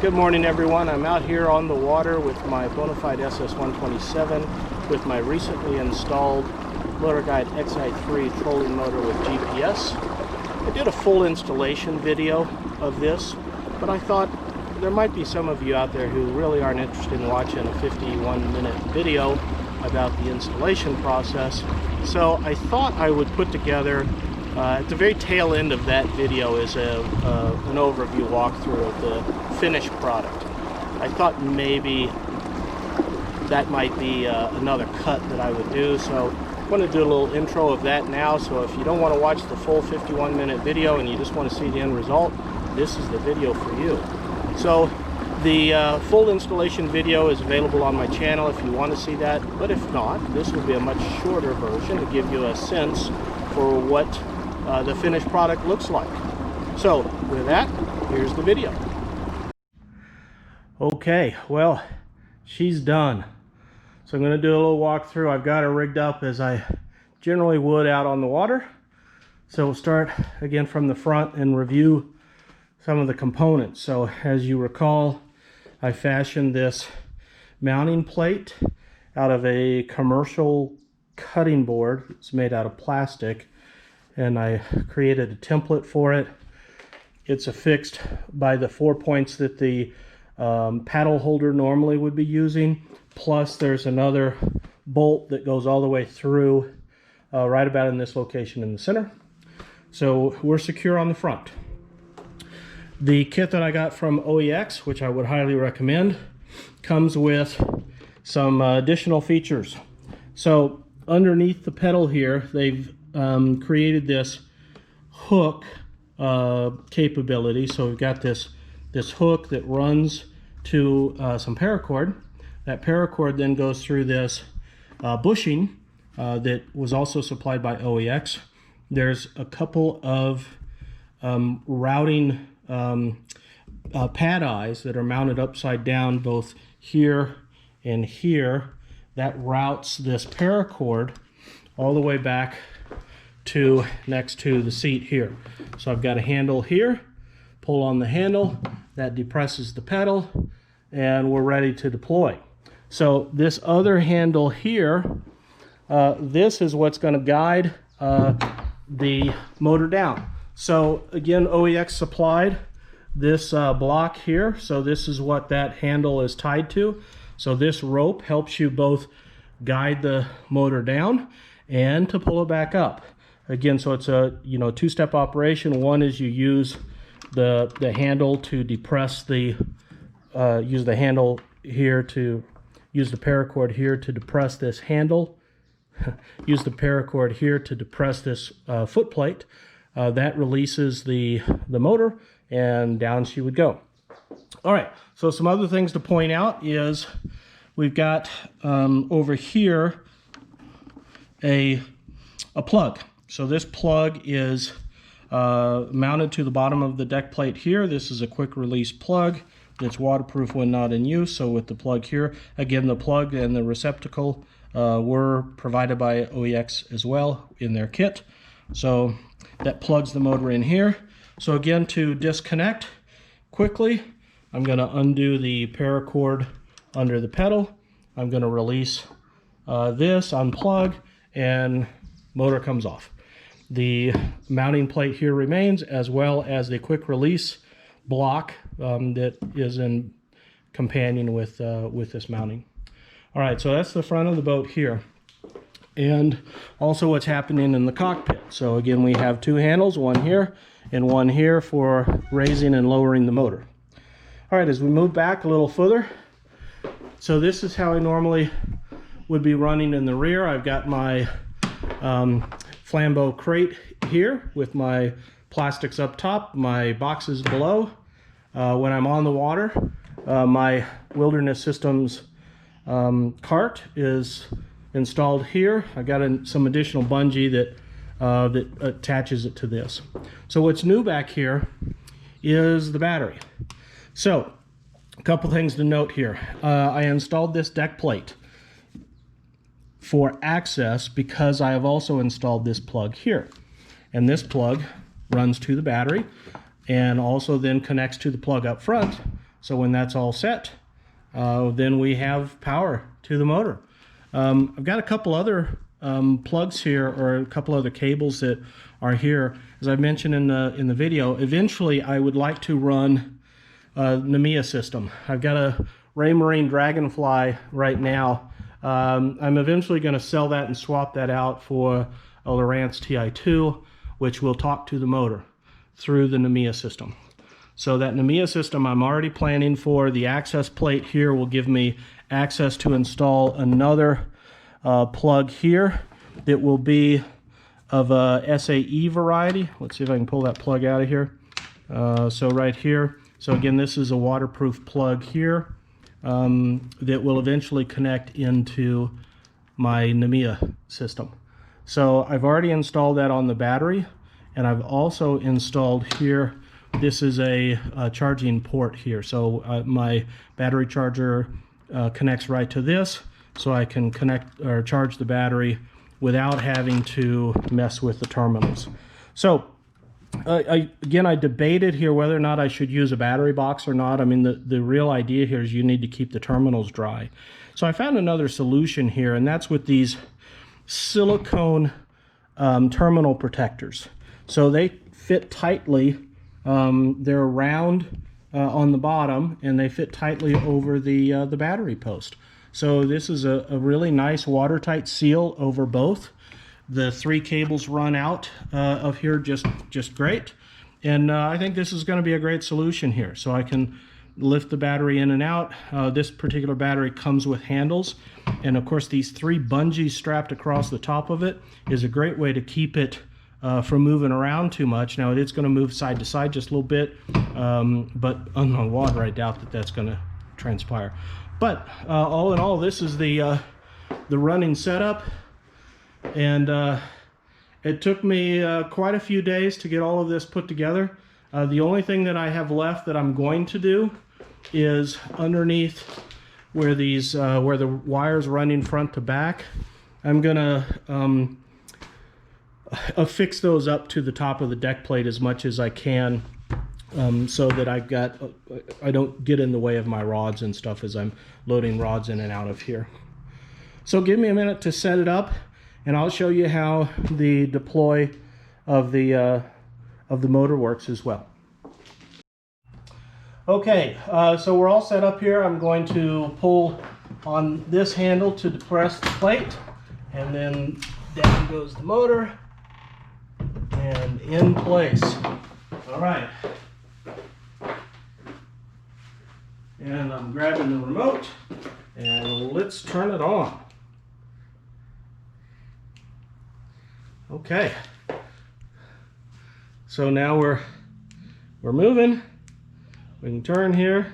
Good morning, everyone. I'm out here on the water with my Bonafide SS127 with my recently installed Motorguide XI3 trolling motor with GPS. I did a full installation video of this, but I thought there might be some of you out there who really aren't interested in watching a 51-minute video about the installation process. So I thought I would put together, at the very tail end of that video is an overview walkthrough of the finished product. I thought maybe that might be another cut that I would do, so I'm going to do a little intro of that now. So if you don't want to watch the full 51-minute video and you just want to see the end result, this is the video for you. So the full installation video is available on my channel if you want to see that, but if not, this will be a much shorter version to give you a sense for what the finished product looks like. So with that, here's the video. Okay, well, she's done. So I'm going to do a little walkthrough. I've got her rigged up as I generally would out on the water. So we'll start again from the front and review some of the components. So as you recall, I fashioned this mounting plate out of a commercial cutting board. It's made out of plastic, and I created a template for it. It's affixed by the 4 points that the paddle holder normally would be using, plus there's another bolt that goes all the way through right about in this location in the center. So we're secure on the front. The kit that I got from OEX, which I would highly recommend, comes with some additional features. So underneath the pedal here, they've created this hook capability. So we've got this hook that runs to some paracord. That paracord then goes through this bushing that was also supplied by OEX. There's a couple of routing pad eyes that are mounted upside down both here and here. That routes this paracord all the way back to next to the seat here. So I've got a handle here, pull on the handle, that depresses the pedal, and we're ready to deploy. So this other handle here, this is what's going to guide the motor down. So again, OEX supplied this block here, so this is what that handle is tied to. So this rope helps you both guide the motor down and to pull it back up. Again, so it's a two-step operation. One is you use the handle to depress the use the handle here to use the paracord here to depress this handle. Use the paracord here to depress this foot plate. That releases the motor, and down she would go. All right, so some other things to point out is we've got over here a plug. So this plug is mounted to the bottom of the deck plate here. This is a quick release plug. It's waterproof when not in use. So with the plug here, again, the plug and the receptacle were provided by OEX as well in their kit. So that plugs the motor in here. So again, to disconnect quickly, I'm going to undo the paracord under the pedal. I'm going to release this, unplug, and motor comes off. The mounting plate here remains, as well as the quick release block that is in companion with this mounting. All right, so that's the front of the boat here, and also what's happening in the cockpit. So again, we have two handles, one here and one here for raising and lowering the motor. All right, as we move back a little further, so this is how I normally would be running in the rear. I've got my flambeau crate here with my plastics up top, my boxes below. When I'm on the water, my Wilderness Systems cart is installed here. I got some additional bungee that attaches it to this. So what's new back here is the battery. So a couple things to note here. I installed this deck plate for access because I have also installed this plug here, and this plug runs to the battery and also then connects to the plug up front So when that's all set, then we have power to the motor. I've got a couple other plugs here, or a couple other cables that are here. As I mentioned in the video, eventually I would like to run a NMEA system. I've got a Raymarine Dragonfly right now. I'm eventually going to sell that and swap that out for a Lowrance TI2, which will talk to the motor through the NMEA system. So that NMEA system I'm already planning for. The access plate here will give me access to install another plug here that will be of a SAE variety. Let's see if I can pull that plug out of here. So right here. So again, this is a waterproof plug here that will eventually connect into my NMEA system. So I've already installed that on the battery, and I've also installed here, this is a charging port here. So my battery charger connects right to this, so I can connect or charge the battery without having to mess with the terminals. So again, I debated here whether or not I should use a battery box or not. I mean, the real idea here is you need to keep the terminals dry. So I found another solution here, and that's with these silicone terminal protectors. So they fit tightly. They're round on the bottom, and they fit tightly over the battery post. So this is a really nice watertight seal over both. The 3 cables run out of here just great, and I think this is going to be a great solution here. So I can lift the battery in and out. This particular battery comes with handles, and of course these 3 bungees strapped across the top of it is a great way to keep it from moving around too much. Now it is going to move side to side just a little bit, but on the water I doubt that that's going to transpire. But all in all, this is the running setup, and it took me quite a few days to get all of this put together. The only thing that I have left that I'm going to do is underneath where these where the wires running front to back, I'm gonna affix those up to the top of the deck plate as much as I can, so that I don't get in the way of my rods and stuff as I'm loading rods in and out of here. So give me a minute to set it up, and I'll show you how the deploy of the motor works as well. Okay, so we're all set up here. I'm going to pull on this handle to depress the plate, and then down goes the motor, and in place. All right. And I'm grabbing the remote, and let's turn it on. Okay. So now we're moving. We can turn here.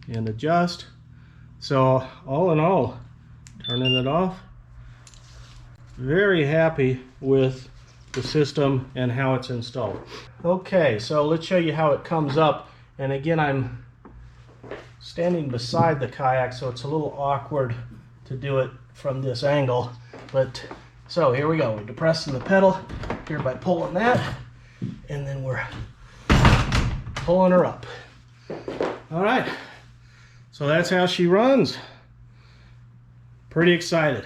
And adjust. So all in all, turning it off. Very happy with the system and how it's installed. Okay, so let's show you how it comes up. And again, I'm standing beside the kayak, so it's a little awkward to do it from this angle. But so here we go. We're depressing the pedal here by pulling that, and then we're pulling her up. All right, so that's how she runs. Pretty excited.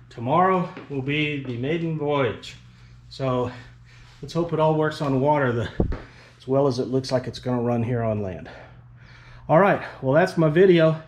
Tomorrow will be the maiden voyage. So let's hope it all works on water as well as it looks like it's going to run here on land. All right, well, that's my video.